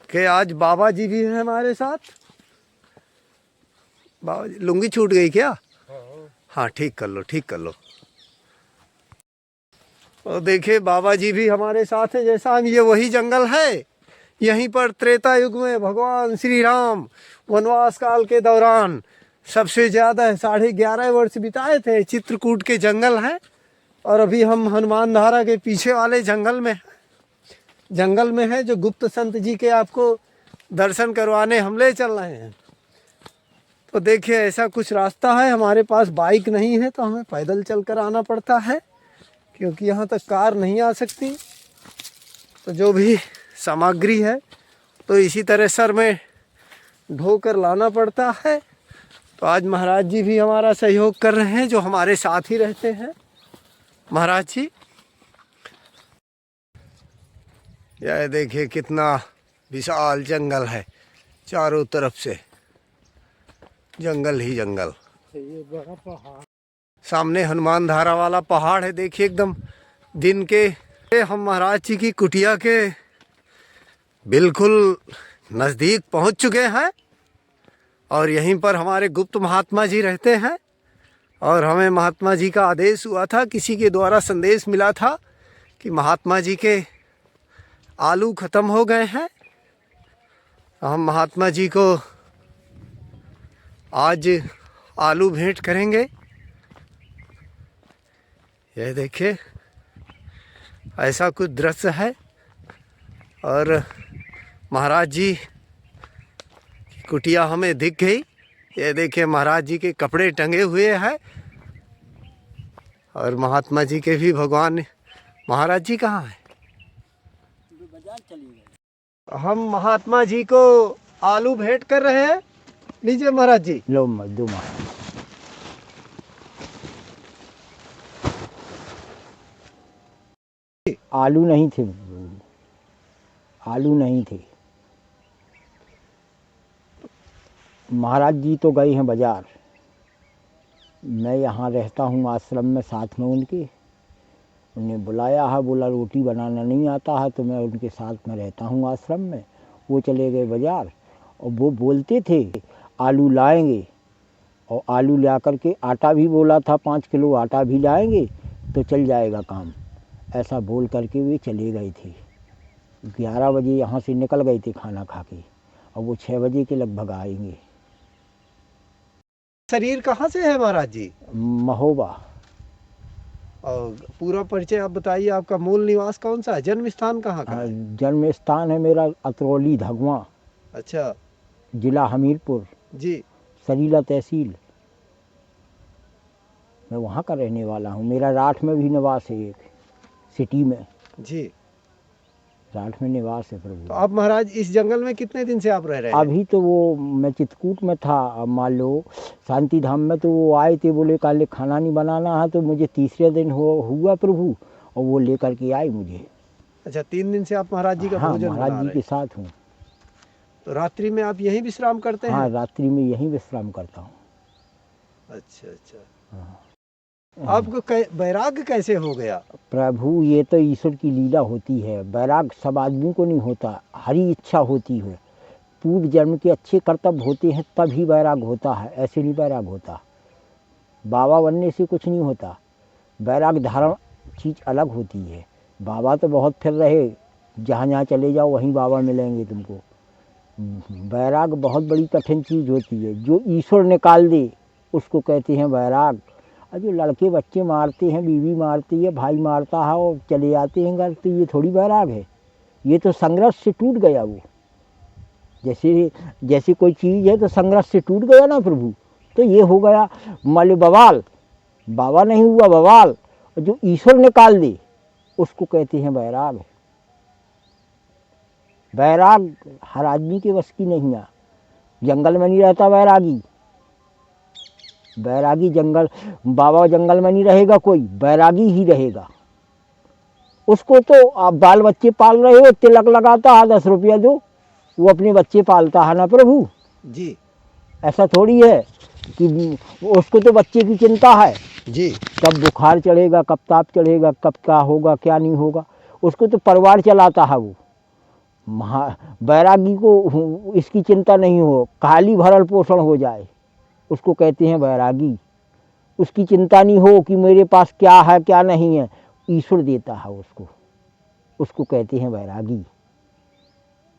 कि आज बाबा जी भी हैं हमारे साथ। बाबा जी, लुंगी छूट गई क्या? हाँ, ठीक कर लो, ठीक कर लो। और देखिए बाबा जी भी हमारे साथ हैं। जैसा ये वही जंगल है, यहीं पर त्रेता युग में भगवान श्री राम वनवास काल के दौरान सबसे ज़्यादा 11.5 वर्ष बिताए थे। चित्रकूट के जंगल है। और अभी हम हनुमान धारा के पीछे वाले जंगल में है, जो गुप्त संत जी के आपको दर्शन करवाने हम ले चल रहे हैं। तो देखिए ऐसा कुछ रास्ता है। हमारे पास बाइक नहीं है तो हमें पैदल चल कर आना पड़ता है, क्योंकि यहाँ तक कार नहीं आ सकती। तो जो भी सामग्री है तो इसी तरह सर में ढोकर लाना पड़ता है। तो आज महाराज जी भी हमारा सहयोग कर रहे हैं, जो हमारे साथ ही रहते हैं। महाराज जी, यह देखिए कितना विशाल जंगल है, चारों तरफ से जंगल ही जंगल। ये बड़ा पहाड़, सामने हनुमान धारा वाला पहाड़ है। देखिए एकदम दिन के हम महाराज जी की कुटिया के बिल्कुल नज़दीक पहुंच चुके हैं। और यहीं पर हमारे गुप्त महात्मा जी रहते हैं। और हमें महात्मा जी का आदेश हुआ था, किसी के द्वारा संदेश मिला था कि महात्मा जी के आलू ख़त्म हो गए हैं। हम महात्मा जी को आज आलू भेंट करेंगे। यह देखिए ऐसा कुछ दृश्य है। और महाराज जी की कुटिया हमें दिख गई। ये देखिए महाराज जी के कपड़े टंगे हुए हैं। और महात्मा जी के भी भगवान। महाराज जी कहाँ हैं? बाजार चली गई। हम महात्मा जी को आलू भेंट कर रहे हैं। लीजिए महाराज जी। लो मजदूमा, आलू नहीं थे, आलू नहीं थे। महाराज जी तो गए हैं बाजार। मैं यहाँ रहता हूँ आश्रम में साथ में उनके। उन्हें बुलाया है, बोला रोटी बनाना नहीं आता है, तो मैं उनके साथ में रहता हूँ आश्रम में। वो चले गए बाजार और वो बोलते थे आलू लाएंगे। और आलू ला कर के आटा भी बोला था, 5 किलो आटा भी लाएंगे तो चल जाएगा काम। ऐसा बोल करके वे चले गए थे। 11 बजे यहाँ से निकल गए थे खाना खा के, और वो 6 बजे के लगभग आएंगे। शरीर कहाँ से है महाराज जी? महोबा। और पूरा परिचय आप बताइए। आपका मूल निवास कौन सा है? जन्म स्थान कहाँ का है? जन्म स्थान है मेरा अतरौली धगवा, अच्छा जिला हमीरपुर, जी। सरीला तहसील। मैं वहाँ का रहने वाला हूँ। मेरा राठ में भी निवास है, एक सिटी में जी। राठ में निवास है प्रभु। तो आप महाराज इस जंगल में कितने दिन से आप रह रहे हैं? अभी तो वो मैं चित्रकूट में था, अब मान लो शांति धाम में। तो वो आए थे, बोले काले खाना नहीं बनाना है, तो मुझे तीसरे दिन हुआ प्रभु, और वो लेकर के आए मुझे। अच्छा, 3 दिन से आप महाराज जी का हाँ, भोजन महाराज बना जी रहे के हैं। साथ हूँ। तो रात्रि में आप यहीं विश्राम करते हाँ, हैं? रात्रि में यहीं विश्राम करता हूँ। अच्छा अच्छा। हाँ। आपको वैराग्य कैसे हो गया? प्रभु, ये तो ईश्वर की लीला होती है। वैराग सब आदमी को नहीं होता, हरी इच्छा होती है। पूर्व जन्म के अच्छे कर्तव्य होते हैं तभी वैराग होता है, ऐसे नहीं वैराग होता। बाबा बनने से कुछ नहीं होता। वैराग धारण चीज़ अलग होती है। बाबा तो बहुत फिर रहे, जहाँ जहाँ चले जाओ वहीं बाबा मिलेंगे तुमको। वैराग बहुत बड़ी कठिन चीज़ होती है। जो ईश्वर निकाल दे उसको कहते हैं वैराग। और जो लड़के बच्चे मारते हैं, बीवी मारती है, भाई मारता है और चले जाते हैं घर, तो ये थोड़ी वैराग है। ये तो संघर्ष से टूट गया वो। जैसे कोई चीज़ है तो संघर्ष से टूट गया ना प्रभु, तो ये हो गया मान लो बवाल। बाबा नहीं हुआ बवाल। जो ईश्वर निकाल दे उसको कहते हैं वैराग। वैराग हर आदमी के वश की नहीं है। जंगल में नहीं रहता वैरागी। वैरागी जंगल, बाबा जंगल में नहीं रहेगा कोई, वैरागी ही रहेगा। उसको तो आप बाल बच्चे पाल रहे हो, तिलक लगाता है 10 रुपया दो, वो अपने बच्चे पालता है ना प्रभु जी। ऐसा थोड़ी है कि उसको तो बच्चे की चिंता है जी। कब बुखार चढ़ेगा, कब ताप चढ़ेगा, कब क्या होगा क्या नहीं होगा। उसको तो परिवार चलाता है वो। बैरागी को इसकी चिंता नहीं हो, खाली भरल पोषण हो जाए, उसको कहते हैं बैरागी। उसकी चिंता नहीं हो कि मेरे पास क्या है क्या नहीं है, ईश्वर देता है उसको, उसको कहते हैं बैरागी।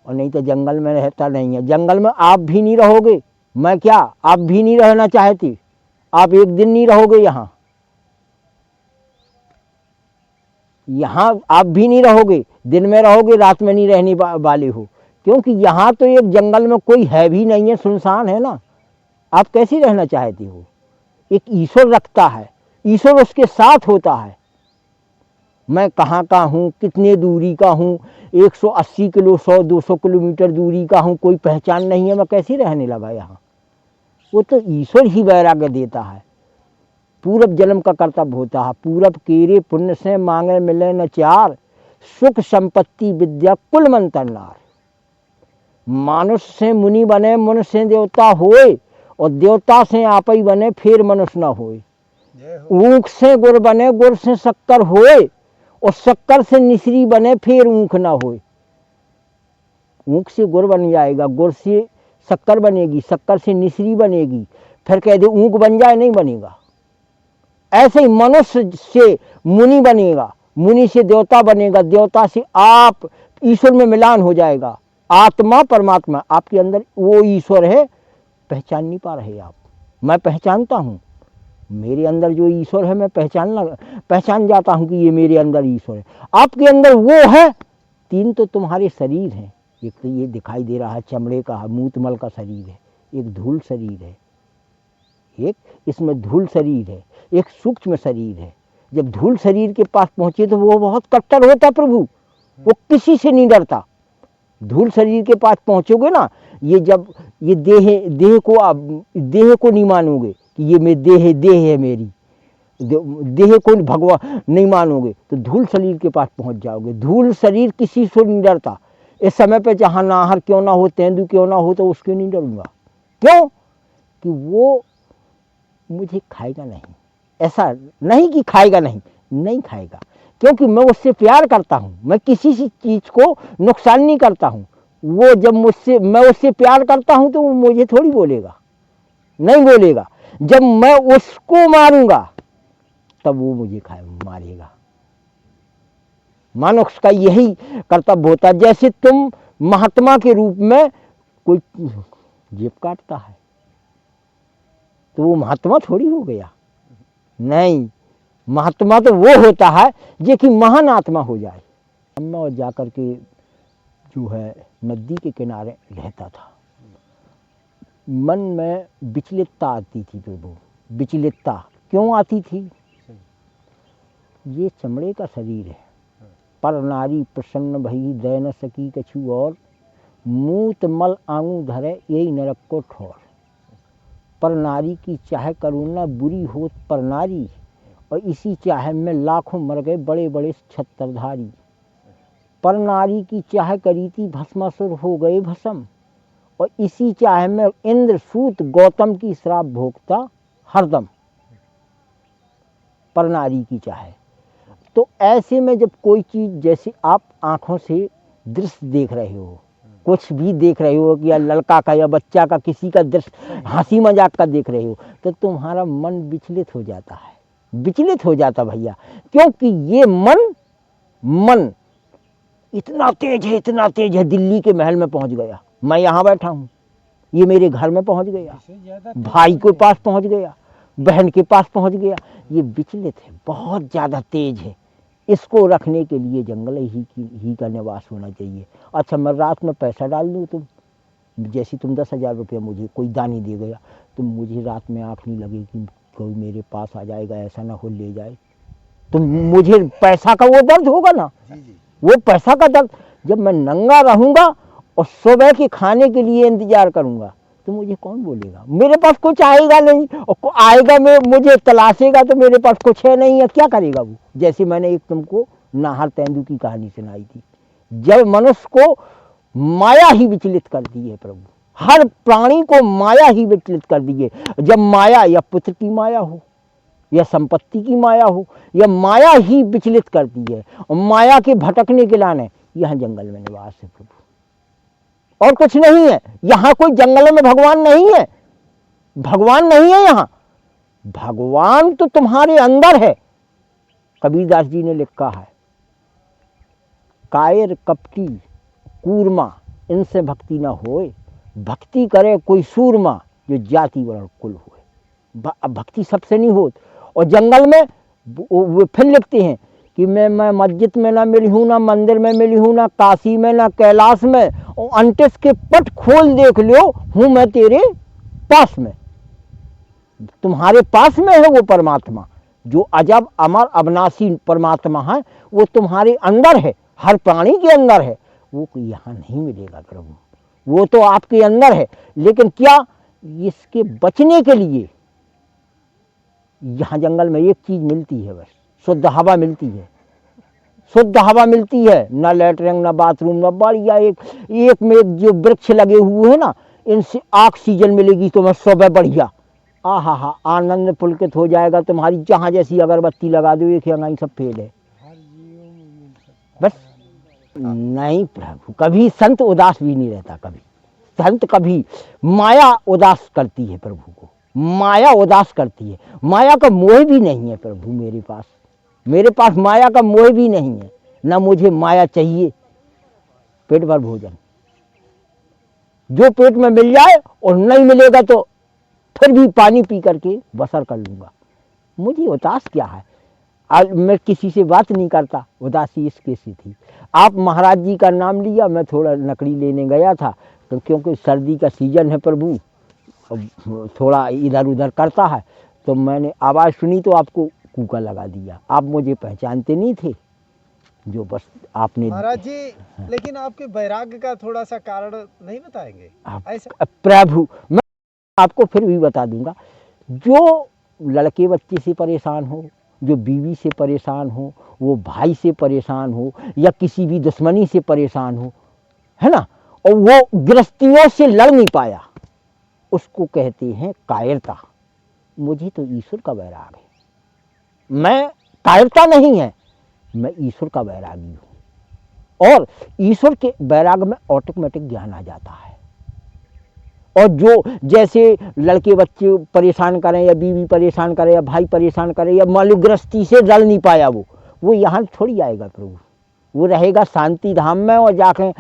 और नहीं तो जंगल में रहता नहीं है। जंगल में आप भी नहीं रहोगे, मैं क्या, आप भी नहीं रहना चाहते, आप एक दिन नहीं रहोगे यहाँ, यहाँ आप भी नहीं रहोगे, दिन में रहोगे, रात में नहीं रहने वाले हो, क्योंकि यहाँ तो एक जंगल में कोई है भी नहीं है, सुनसान है ना, आप कैसे रहना चाहते हो। एक ईश्वर रखता है, ईश्वर उसके साथ होता है। मैं कहाँ का हूँ, कितने दूरी का हूँ, 180 किलो 100-200 किलोमीटर दूरी का हूँ, कोई पहचान नहीं है, मैं कैसे रहने लगा यहाँ। वो तो ईश्वर ही वैराग्य देता है। पूरब जन्म का कर्तव्य होता है, पूरब केरे पुण्य से मांगे मिले न चार, सुख संपत्ति विद्या कुल मंत्र नार। मानुष से मुनि बने, मनुष्य से देवता होए, और देवता से आप ही बने फिर मनुष्य न होए। ऊख से गुड़ बने, गुड़ से शक्कर होए, और शक्कर से मिश्री बने फिर ऊख ना होए। ऊख से गुड़ बन जाएगा, गुड़ से शक्कर बनेगी, शक्कर से मिश्री बनेगी, फिर कह दे ऊख बन जाए, नहीं बनेगा। ऐसे ही मनुष्य से मुनि बनेगा, मुनि से देवता बनेगा, देवता से आप ईश्वर में मिलान हो जाएगा। आत्मा परमात्मा आपके अंदर वो ईश्वर है, पहचान नहीं पा रहे आप। मैं पहचानता हूँ, मेरे अंदर जो ईश्वर है मैं पहचान जाता हूँ कि ये मेरे अंदर ईश्वर है। आपके अंदर वो है। तीन तो तुम्हारे शरीर हैं, एक तो ये दिखाई दे रहा है चमड़े का, मूतमल का शरीर है, एक धूल शरीर है, एक इसमें धूल शरीर है, एक सूक्ष्म शरीर है। जब धूल शरीर के पास पहुंचे तो वो बहुत कट्टर होता प्रभु, वो किसी से नहीं डरता। धूल शरीर के पास पहुंचोगे ना, ये जब ये देह को नहीं मानोगे कि ये मेरी देह है, मेरी देह को भगवान नहीं मानोगे, तो धूल शरीर के पास पहुंच जाओगे। धूल शरीर किसी से नहीं डरता। इस समय पे जहाँ नाहर क्यों ना हो, तेंदु क्यों ना हो, तो उसके नहीं डरूंगा। क्यों? कि वो मुझे खाएगा नहीं। ऐसा नहीं कि खाएगा नहीं खाएगा, क्योंकि मैं उससे प्यार करता हूँ। मैं किसी चीज को नुकसान नहीं करता हूँ। वो जब मैं उससे प्यार करता हूँ तो वो मुझे थोड़ी बोलेगा, नहीं बोलेगा। जब मैं उसको मारूंगा तब वो मुझे मारेगा। मनुष्य का यही कर्तव्य होता है। जैसे तुम महात्मा के रूप में कोई जेब काटता है तो वो महात्मा थोड़ी हो गया, नहीं। महात्मा तो वो होता है जो कि महान आत्मा हो जाए। मैं जाकर के जो है नदी के किनारे रहता था, मन में विचलितता आती थी प्रभु। विचलितता क्यों आती थी? ये चमड़े का शरीर है, पर नारी प्रसन्न भई दय न सकी कछु और, मूत मल आंगू धरे यही नरक को ठोर। पर नारी की चाहे करुणा बुरी हो पर नारी, और इसी चाहे में लाखों मर गए बड़े बड़े छत्रधारी। पर नारी की चाहे करी थी भस्मासुर हो गए भस्म, और इसी चाहे में इंद्र सूत गौतम की श्राप भोगता हरदम। पर नारी की चाहे, तो ऐसे में जब कोई चीज, जैसे आप आंखों से दृश्य देख रहे हो, कुछ भी देख रहे हो कि या लड़का का या बच्चा का किसी का दृश्य हंसी मजाक का देख रहे हो, तो तुम्हारा मन विचलित हो जाता है, विचलित हो जाता भैया। क्योंकि ये मन इतना तेज है, दिल्ली के महल में पहुंच गया, मैं यहाँ बैठा हूँ, ये मेरे घर में पहुंच गया, भाई के पास पहुंच गया, बहन के पास पहुंच गया। ये विचलित है, बहुत ज़्यादा तेज है। इसको रखने के लिए जंगल ही का निवास होना चाहिए। अच्छा, मैं रात में पैसा डाल दूँ, जैसे तुम 10,000 रुपया मुझे कोई दानी दे गया, तो मुझे रात में आँख नहीं लगे कि कोई मेरे पास आ जाएगा, ऐसा ना हो ले जाए। तो मुझे पैसा का वो दर्द होगा ना, वो पैसा का दर्द। जब मैं नंगा रहूंगा और सुबह के खाने के लिए इंतजार करूंगा, तो मुझे कौन बोलेगा? मेरे पास कुछ आएगा नहीं, और आएगा मैं मुझे तलाशेगा तो मेरे पास कुछ है नहीं है, क्या करेगा वो? जैसे मैंने एक तुमको नाहर तेंदु की कहानी सुनाई थी। जब मनुष्य को माया ही विचलित कर दी है प्रभु, हर प्राणी को माया ही विचलित कर दी है। जब माया, या पुत्र की माया हो, या संपत्ति की माया हो, या माया ही विचलित करती है, और माया के भटकने के लाने यहाँ जंगल में निवास है प्रभु। और कुछ नहीं है। यहाँ कोई जंगल में भगवान नहीं है, भगवान नहीं है यहाँ, भगवान तो तुम्हारे अंदर है। कबीरदास जी ने लिखा है, कायर कपटी कूरमा इनसे भक्ति न होए, भक्ति करे कोई सूरमा जो जाति वर्ण कुल होए। भक्ति सबसे नहीं होती। और जंगल में वो फिर लिखते हैं कि मैं मस्जिद में ना मिली हूँ, ना मंदिर में मिली हूँ, ना काशी में, ना कैलाश में, और अंटिस के पट खोल देख लो हूँ मैं तेरे पास में। तुम्हारे पास में है वो परमात्मा, जो अजब अमर अविनाशी परमात्मा है, वो तुम्हारे अंदर है, हर प्राणी के अंदर है। वो यहाँ नहीं मिलेगा प्रभु, वो तो आपके अंदर है। लेकिन क्या, इसके बचने के लिए यहाँ जंगल में एक चीज मिलती है, बस शुद्ध हवा मिलती है, शुद्ध हवा मिलती है। न लेटरिन, न बाथरूम, न बढ़िया एक में जो वृक्ष लगे हुए हैं ना, इनसे ऑक्सीजन मिलेगी तुम्हें सुबह बढ़िया। आहा हा, आनंद पुलकित हो जाएगा। तुम्हारी जहाँ जैसी अगरबत्ती लगा दो, एक अंगाई सब फेल है बस। नहीं प्रभु, कभी संत उदास भी नहीं रहता। कभी संत, कभी माया उदास करती है प्रभु को, माया उदास करती है। माया का मोह भी नहीं है प्रभु मेरे पास माया का मोह भी नहीं है, ना मुझे माया चाहिए। पेट भर भोजन जो पेट में मिल जाए, और नहीं मिलेगा तो फिर भी पानी पी करके बसर कर लूँगा। मुझे उदास क्या है? आज मैं किसी से बात नहीं करता, उदासी इसके से थी। आप महाराज जी का नाम लिया, मैं थोड़ा लकड़ी लेने गया था, तो क्योंकि सर्दी का सीजन है प्रभु, थोड़ा इधर उधर करता है, तो मैंने आवाज़ सुनी तो आपको कूका लगा दिया। आप मुझे पहचानते नहीं थे, जो बस आपने। महाराज जी, लेकिन आपके वैराग्य का थोड़ा सा कारण नहीं बताएंगे? ऐसा प्रभु, मैं आपको फिर भी बता दूंगा। जो लड़के बच्चे से परेशान हो, जो बीवी से परेशान हो, वो भाई से परेशान हो, या किसी भी दुश्मनी से परेशान हो, है ना, और वो गृहस्थियों से लड़ नहीं पाया, उसको कहते हैं कायरता। मुझे तो ईश्वर का वैराग है। मैं कायरता नहीं है, मैं ईश्वर का वैरागी हूँ। और ईश्वर के वैराग में ऑटोमेटिक ज्ञान आ जाता है। और जो जैसे लड़के बच्चे परेशान करें, या बीवी परेशान करे, या भाई परेशान करे, या मान लो गृहस्थी से लड़ नहीं पाया, वो यहाँ थोड़ी आएगा प्रभु। वो रहेगा शांति धाम में, और जाके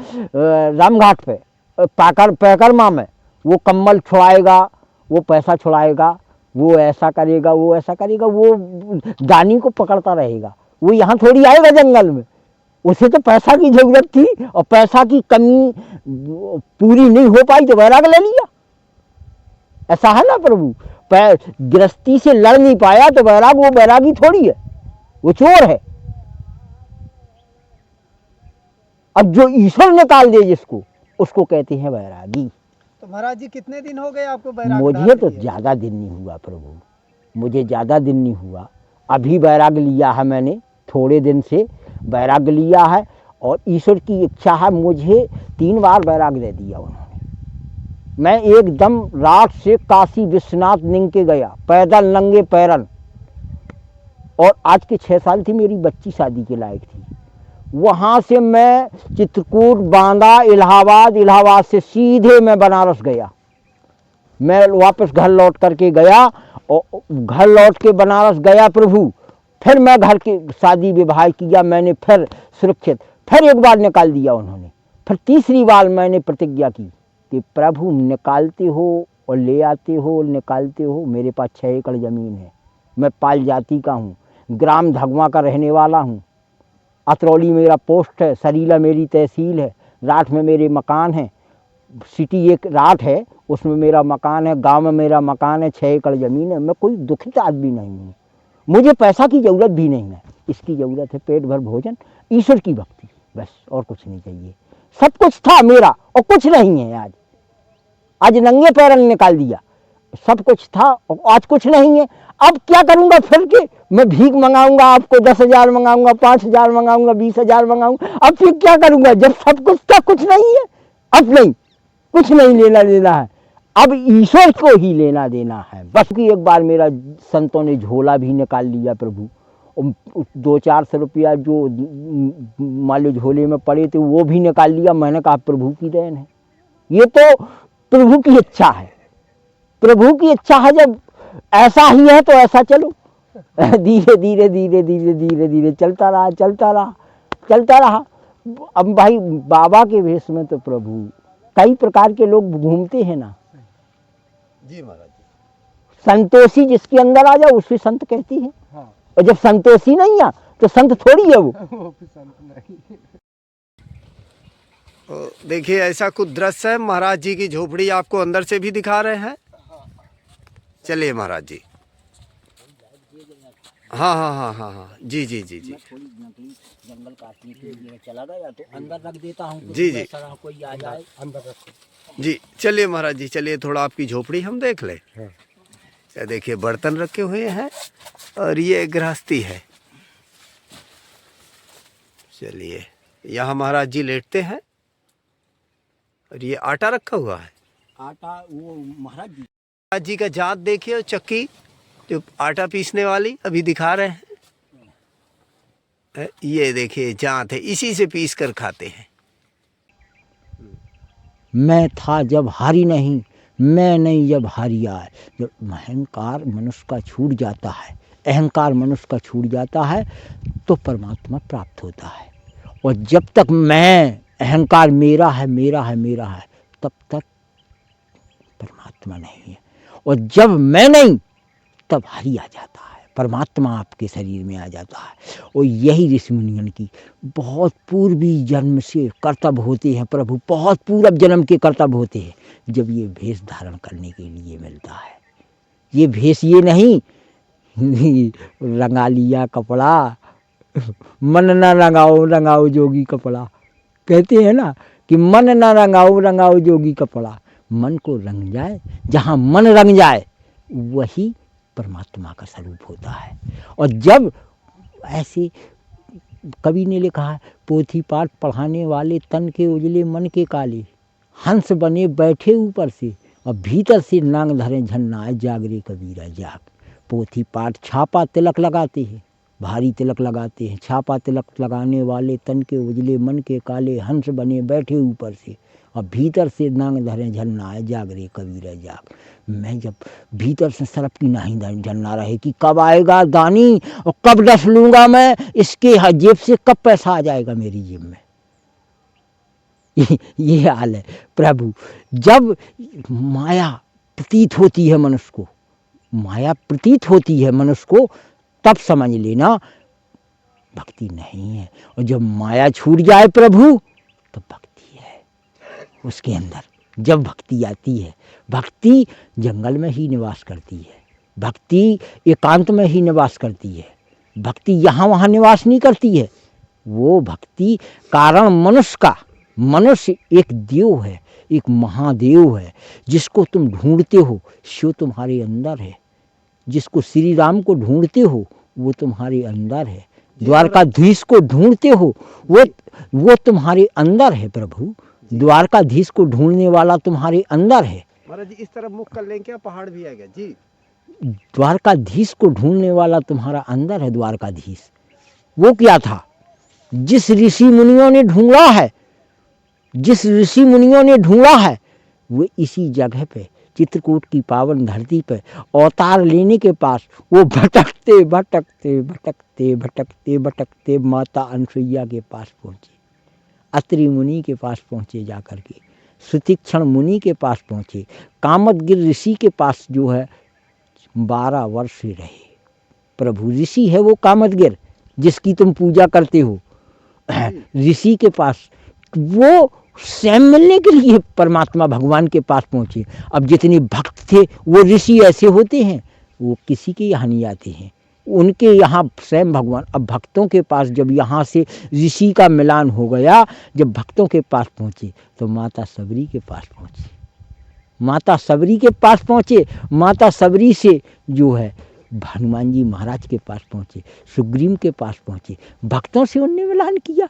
रामघाट पे पैकरमा में वो कम्बल छुड़ाएगा, वो पैसा छुड़ाएगा, वो ऐसा करेगा, वो ऐसा करेगा, वो दानी को पकड़ता रहेगा। वो यहाँ थोड़ी आएगा जंगल में। उसे तो पैसा की जरूरत थी, और पैसा की कमी पूरी नहीं हो पाई तो वैराग ले लिया। ऐसा है ना प्रभु, गृहस्थी से लड़ नहीं पाया तो वैराग, वो वैरागी थोड़ी है, वो चोर है। अब जो ईश्वर निकाल दे जिसको, उसको कहते हैं वैरागी। तो महाराज जी, कितने दिन हो गए आपको वैराग? मुझे तो ज्यादा दिन नहीं हुआ प्रभु, मुझे ज्यादा दिन नहीं हुआ। अभी वैराग लिया है मैंने, थोड़े दिन से वैराग लिया है। और ईश्वर की इच्छा है, मुझे 3 बार वैराग दे दिया उन्होंने। मैं एकदम रात से काशी विश्वनाथ निंग के गया, पैदल नंगे पैरन। और आज के 6 साल थी मेरी बच्ची शादी के लायक थी। वहाँ से मैं चित्रकूट, बांदा, इलाहाबाद, इलाहाबाद से सीधे मैं बनारस गया। मैं वापस घर लौट करके गया, और घर लौट के बनारस गया प्रभु। फिर मैं घर के शादी विवाह किया मैंने, फिर सुरक्षित, फिर एक बार निकाल दिया उन्होंने। फिर तीसरी बार मैंने प्रतिज्ञा की कि प्रभु निकालते हो और ले आते हो और निकालते हो। मेरे पास 6 एकड़ ज़मीन है, मैं पाल जाति का हूँ, ग्राम धगवा का रहने वाला हूँ। अतरौली मेरा पोस्ट है, सरीला मेरी तहसील है, राठ में मेरे मकान हैं, सिटी एक राठ है, उसमें मेरा मकान है, गांव में मेरा मकान है, 6 एकड़ ज़मीन है। मैं कोई दुखित आदमी नहीं हूँ, मुझे पैसा की ज़रूरत भी नहीं है। इसकी ज़रूरत है पेट भर भोजन, ईश्वर की भक्ति, बस और कुछ नहीं चाहिए। सब कुछ था मेरा और कुछ नहीं है। आज नंगे पैरन निकाल दिया, सब कुछ था और आज कुछ नहीं है। अब क्या करूँगा? फिर के मैं भीख मंगाऊंगा, आपको 10,000 मंगाऊंगा, 5,000 मंगाऊंगा, 20,000 मंगाऊंगा। अब फिर क्या करूँगा जब सब कुछ था, कुछ नहीं है। अब नहीं, कुछ नहीं लेना देना है, अब ईश्वर को ही लेना देना है बस। कि एक बार मेरा संतों ने झोला भी निकाल लिया प्रभु, 200-400 रुपया जो मान लो झोले में पड़े थे वो भी निकाल लिया। मैंने कहा प्रभु की देन है, ये तो प्रभु की इच्छा है, प्रभु की इच्छा है। जब ऐसा ही है तो ऐसा चलो, धीरे धीरे धीरे धीरे धीरे धीरे चलता रहा, चलता रहा, चलता रहा। अब भाई बाबा के वेश में तो प्रभु कई प्रकार के लोग घूमते हैं ना। जी महाराज जी। संतोषी जिसके अंदर आ जाए उसे संत कहती है। हाँ। और जब संतोषी नहीं है तो संत थोड़ी है वो। तो देखिए ऐसा कुछ दृश्य है। महाराज जी की झोपड़ी आपको अंदर से भी दिखा रहे हैं। चलिए महाराज जी। हाँ हाँ हाँ हाँ हाँ जी जी जी जी। जंगल काटने के लिए चला गया तो अंदर रख देता हूँ। जी जी। कोई आ जाए अंदर रखो। जी चलिए महाराज जी, चलिए थोड़ा आपकी झोपड़ी हम देख लें। हाँ। देखिए बर्तन रखे हुए हैं और ये गृहस्थी है। चलिए यहाँ महाराज जी लेटते हैं और ये आटा रखा हुआ है। आटा वो महाराज जी का जात देखिए और चक्की जो आटा पीसने वाली अभी दिखा रहे हैं। ये देखिए जात है, इसी से पीस कर खाते हैं। मैं था जब हारी नहीं, मैं नहीं जब हारी आए। जब अहंकार मनुष्य का छूट जाता है, अहंकार मनुष्य का छूट जाता है तो परमात्मा प्राप्त होता है। और जब तक मैं अहंकार मेरा है मेरा है मेरा है तब तक परमात्मा नहीं है। और जब मैं नहीं तब हरि आ जाता है, परमात्मा आपके शरीर में आ जाता है। और यही ऋषि मुनियों की बहुत पूर्वी जन्म से कर्तव्य होते हैं प्रभु, बहुत पूर्व जन्म के कर्तव्य होते हैं जब ये भेष धारण करने के लिए मिलता है। ये भेष ये नहीं रंगा लिया कपड़ा, मन न रंगाओ रंगाओ जोगी कपड़ा, कहते हैं ना कि मन न रंगाओ रंगाओ जोगी कपड़ा। मन को रंग जाए, जहाँ मन रंग जाए वही परमात्मा का स्वरूप होता है। और जब ऐसे कवि ने लिखा है, पोथी पाठ पढ़ाने वाले तन के उजले मन के काले, हंस बने बैठे ऊपर से और भीतर से नांग धरे झन्नाए, जागरे कबीरा जाग। पोथी पाठ छापा तिलक लगाते हैं, भारी तिलक लगाते हैं। छापा तिलक लगाने वाले तन के उजले मन के काले, हंस बने बैठे ऊपर से और भीतर से नांग धरे झन्नाए, जागरे कबीरा जाग। मैं जब भीतर से सरप की नहीं झन्ना रहे कि कब आएगा दानी और कब डस लूंगा मैं इसके जेब से, कब पैसा आ जाएगा मेरी जेब में, ये हाल है प्रभु। जब माया प्रतीत होती है मनुष्य को, माया प्रतीत होती है मनुष्य को, तब समझ लेना भक्ति नहीं है। और जब माया छूट जाए प्रभु तो भक्ति है उसके अंदर। जब भक्ति आती है, भक्ति जंगल में ही निवास करती है, भक्ति एकांत में ही निवास करती है, भक्ति यहाँ वहाँ निवास नहीं करती है। वो भक्ति कारण मनुष्य का, मनुष्य एक देव है, एक महादेव है जिसको तुम ढूंढते हो, सो तुम्हारे अंदर है। जिसको श्री राम को ढूंढते हो वो तुम्हारे अंदर है। द्वारकाधीश को ढूंढते हो वो तुम्हारे अंदर है प्रभु। द्वारकाधीश को ढूंढने वाला तुम्हारे अंदर है। महाराज जी इस तरफ मुख कर लें क्या, पहाड़ भी आ गया जी। द्वारकाधीश को ढूंढने वाला तुम्हारा अंदर है। द्वारकाधीश वो क्या था? जिस ऋषि मुनियों ने ढूंढा है, जिस ऋषि मुनियों ने ढूंढा है वो इसी जगह पे चित्रकूट की पावन धरती पे अवतार लेने के पास वो भटकते भटकते भटकते भटकते भटकते माता अनसुईया के पास पहुँचे, अत्रि मुनि के पास पहुँचे, जाकर के सुतीक्षण मुनि के पास पहुँचे, कामदगिर ऋषि के पास जो है 12 वर्ष रहे। प्रभु ऋषि है वो कामदगिर जिसकी तुम पूजा करते हो, ऋषि के पास वो स्वयं मिलने के लिए परमात्मा भगवान के पास पहुँचे। अब जितने भक्त थे वो ऋषि ऐसे होते हैं, वो किसी के यहाँ नहीं आते हैं, उनके यहाँ स्वयं भगवान। अब भक्तों के पास जब यहाँ से ऋषि का मिलान हो गया, जब भक्तों के पास पहुँचे तो माता सबरी के पास पहुँचे। माता सबरी के पास पहुँचे, माता सबरी से जो है हनुमान जी महाराज के पास पहुँचे, सुग्रीव के पास पहुँचे, भक्तों से उनने मिलान किया।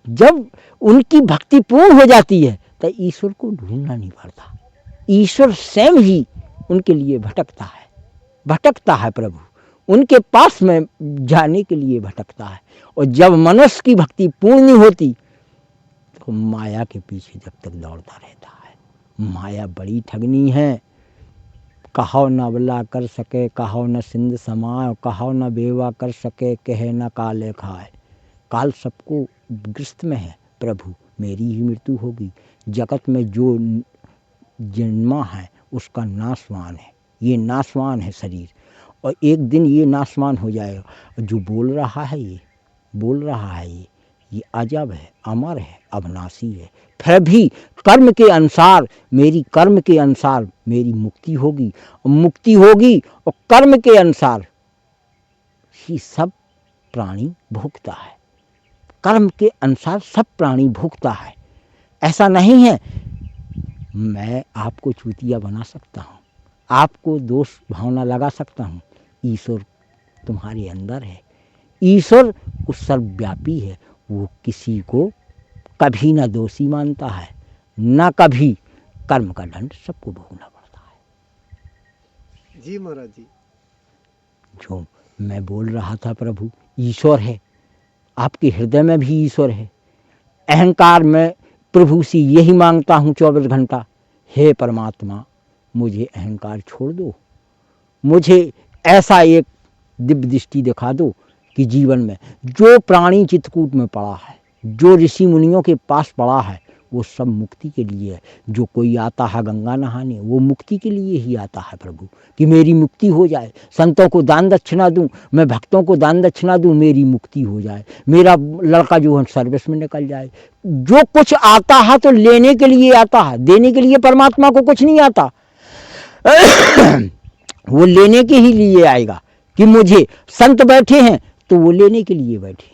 जब उनकी भक्ति पूर्ण हो जाती है तो ईश्वर को ढूंढना नहीं पड़ता, ईश्वर स्वयं ही उनके लिए भटकता है प्रभु, उनके पास में जाने के लिए भटकता है। और जब मनुष्य की भक्ति पूर्ण नहीं होती तो माया के पीछे जब तक दौड़ता रहता है। माया बड़ी ठगनी है। कहो न अबला कर सके, कहो न सिंध समाए, कहो न बेवा कर सके, कहे न काले खाए। काल सबको ग्रस्त में है प्रभु, मेरी ही मृत्यु होगी। जगत में जो जन्मा है उसका नाशवान है, ये नाशवान है शरीर, और एक दिन ये नाशवान हो जाएगा। जो बोल रहा है ये अजब है, अमर है, अविनाशी है। फिर भी कर्म के अनुसार, मेरी कर्म के अनुसार मेरी मुक्ति होगी, और कर्म के अनुसार ही सब प्राणी भोगता है। कर्म के अनुसार सब प्राणी भोगता है। ऐसा नहीं है मैं आपको चूतिया बना सकता हूँ, आपको दोष भावना लगा सकता हूँ। ईश्वर तुम्हारे अंदर है। ईश्वर उस सर्वव्यापी है। वो किसी को कभी ना दोषी मानता है, ना कभी। कर्म का दंड सबको भोगना पड़ता है। जी महाराज जी। जो मैं बोल रहा था प्रभु, ईश्वर है, आपके हृदय में भी ईश्वर है। अहंकार में प्रभु से यही मांगता हूँ 24 घंटा, हे परमात्मा मुझे अहंकार छोड़ दो, मुझे ऐसा एक दिव्य दृष्टि दिखा दो कि जीवन में जो प्राणी चित्रकूट में पड़ा है, जो ऋषि मुनियों के पास पड़ा है, वो सब मुक्ति के लिए है। जो कोई आता है गंगा नहाने, वो मुक्ति के लिए ही आता है प्रभु, कि मेरी मुक्ति हो जाए। संतों को दान दक्षिणा दूं, मैं भक्तों को दान दक्षिणा दूं, मेरी मुक्ति हो जाए, मेरा लड़का जो है सर्विस में निकल जाए। जो कुछ आता है तो लेने के लिए आता है, देने के लिए परमात्मा को कुछ नहीं आता। वो लेने के ही लिए आएगा, कि मुझे संत बैठे हैं तो वो लेने के लिए बैठे हैं।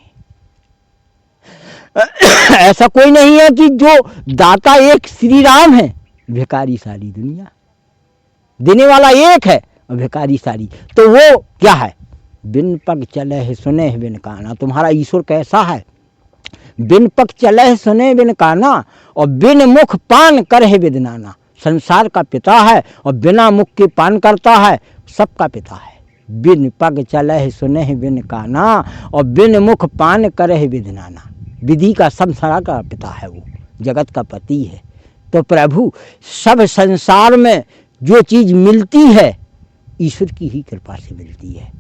ऐसा कोई नहीं है कि जो दाता एक श्री राम है, भिखारी सारी दुनिया। देने वाला एक है और भिखारी सारी। तो वो क्या है? बिन पग चले है सुने है बिन काना। तुम्हारा ईश्वर कैसा है? बिन पग चले है सुने बिन काना, और बिन मुख पान कर है विदनाना। संसार का पिता है और बिना मुख के पान करता है, सबका पिता है। बिन पग चले है सुने है बिन काना, और बिन मुख पान करे है विदनाना। विधि का संसार का पिता है, वो जगत का पति है। तो प्रभु सब संसार में जो चीज मिलती है ईश्वर की ही कृपा से मिलती है।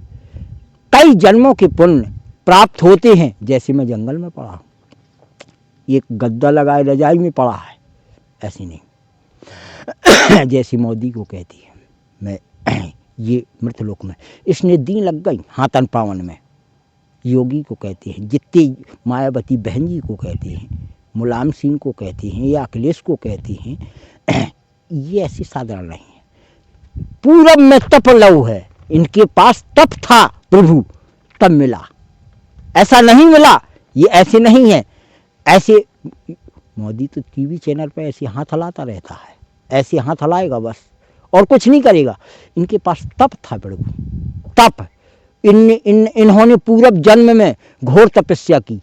कई जन्मों के पुण्य प्राप्त होते हैं। जैसे मैं जंगल में पड़ा हूँ, एक गद्दा लगाए रजाई में पड़ा है, ऐसे नहीं। जैसे मोदी को कहती है, मैं ये मृतलोक में इसने दी लग गई हाथन पावन में, योगी को कहते हैं, जितनी मायावती बहन जी को कहते हैं, मुलायम सिंह को कहते हैं, या अखिलेश को कहते हैं। ये ऐसी साधारण नहीं है। पूरब में तप लव है, इनके पास तप था प्रभु तब मिला, ऐसा नहीं मिला। ये ऐसे नहीं है। ऐसे मोदी तो टीवी चैनल पे ऐसे हाथ हलाता रहता है, ऐसे हाथ हलाएगा बस, और कुछ नहीं करेगा। इनके पास तप था प्रभु, तप। इन्होंने पूरब जन्म में घोर तपस्या की,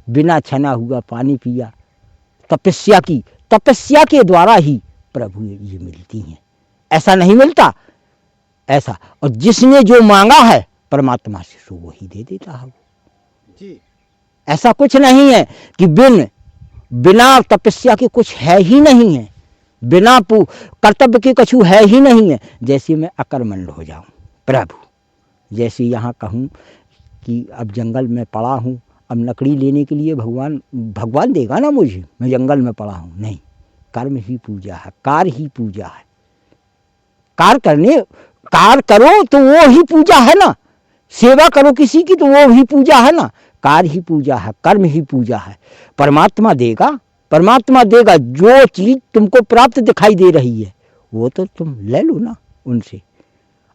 बिना छना हुआ पानी पिया, तपस्या की। तपस्या के द्वारा ही प्रभु ये मिलती हैं, ऐसा नहीं मिलता ऐसा। और जिसने जो मांगा है परमात्मा से, सो वही दे देता है जी। ऐसा कुछ नहीं है कि बिना तपस्या के कुछ है ही नहीं है, बिना कर्तव्य के कछु है ही नहीं है। जैसे मैं अकर्मण्य हो जाऊं प्रभु, जैसे यहाँ कहूँ कि अब जंगल में पड़ा हूँ, अब लकड़ी लेने के लिए भगवान देगा ना मुझे, मैं जंगल में पड़ा हूँ, नहीं। कर्म ही पूजा है, कार ही पूजा है। कार करो तो वो ही पूजा है ना, सेवा करो किसी की तो वो ही पूजा है ना। कार ही पूजा है, कर्म ही पूजा है। परमात्मा देगा जो चीज तुमको प्राप्त दिखाई दे रही है, वो तो तुम ले लो ना उनसे।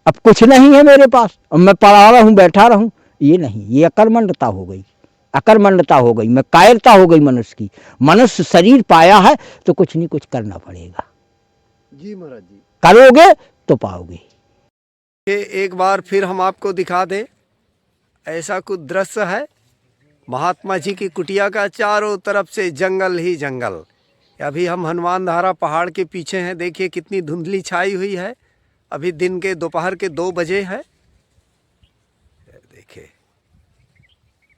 अब कुछ नहीं है मेरे पास, अब मैं पड़ा रहूं, बैठा रहूं, ये नहीं, ये अकर्मण्यता हो गई, मैं कायरता हो गई मनुष्य की। मनुष्य शरीर पाया है तो कुछ नहीं कुछ करना पड़ेगा। जी महाराज जी। करोगे तो पाओगे। एक बार फिर हम आपको दिखा दें, ऐसा कुछ दृश्य है महात्मा जी की कुटिया का, चारों तरफ से जंगल ही जंगल। अभी हम हनुमान धारा पहाड़ के पीछे हैं, देखिए कितनी धुंधली छाई हुई है। अभी दिन के दोपहर के 2 बजे है, देखिए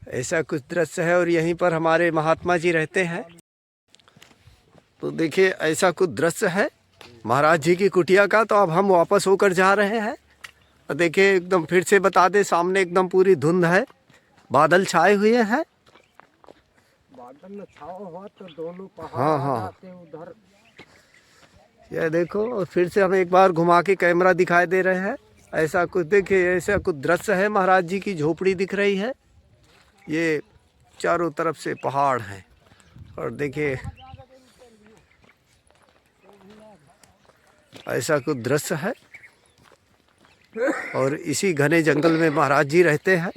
ऐसा कुछ दृश्य है और यहीं पर हमारे महात्मा जी रहते हैं। तो देखिए ऐसा कुछ दृश्य है महाराज जी की कुटिया का। तो अब हम वापस होकर जा रहे हैं। और देखिए एकदम फिर से बता दे, सामने एकदम पूरी धुंध है, बादल छाए हुए हैं। बादल में छाओ हुआ तो दोनों पहाड़ हाँ हाँ आते उधर। ये देखो, और फिर से हम एक बार घुमा के कैमरा दिखाई दे रहे हैं। ऐसा कुछ देखिए, ऐसा कुछ दृश्य है। महाराज जी की झोपड़ी दिख रही है। ये चारों तरफ से पहाड़ हैं और देखिए ऐसा कुछ दृश्य है। और इसी घने जंगल में महाराज जी रहते हैं।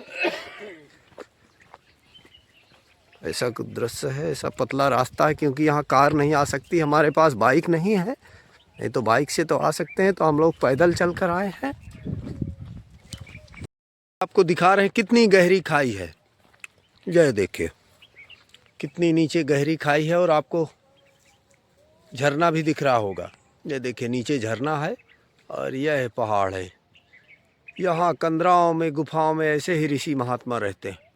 ऐसा कुछ दृश्य है। ऐसा पतला रास्ता है क्योंकि यहाँ कार नहीं आ सकती। हमारे पास बाइक नहीं है, नहीं तो बाइक से तो आ सकते हैं। तो हम लोग पैदल चल कर आए हैं। आपको दिखा रहे हैं कितनी गहरी खाई है। यह देखिए कितनी नीचे गहरी खाई है। और आपको झरना भी दिख रहा होगा। ये देखिए नीचे झरना है और यह पहाड़ है। यहाँ कंदराओं में, गुफाओं में ऐसे ही ऋषि महात्मा रहते हैं।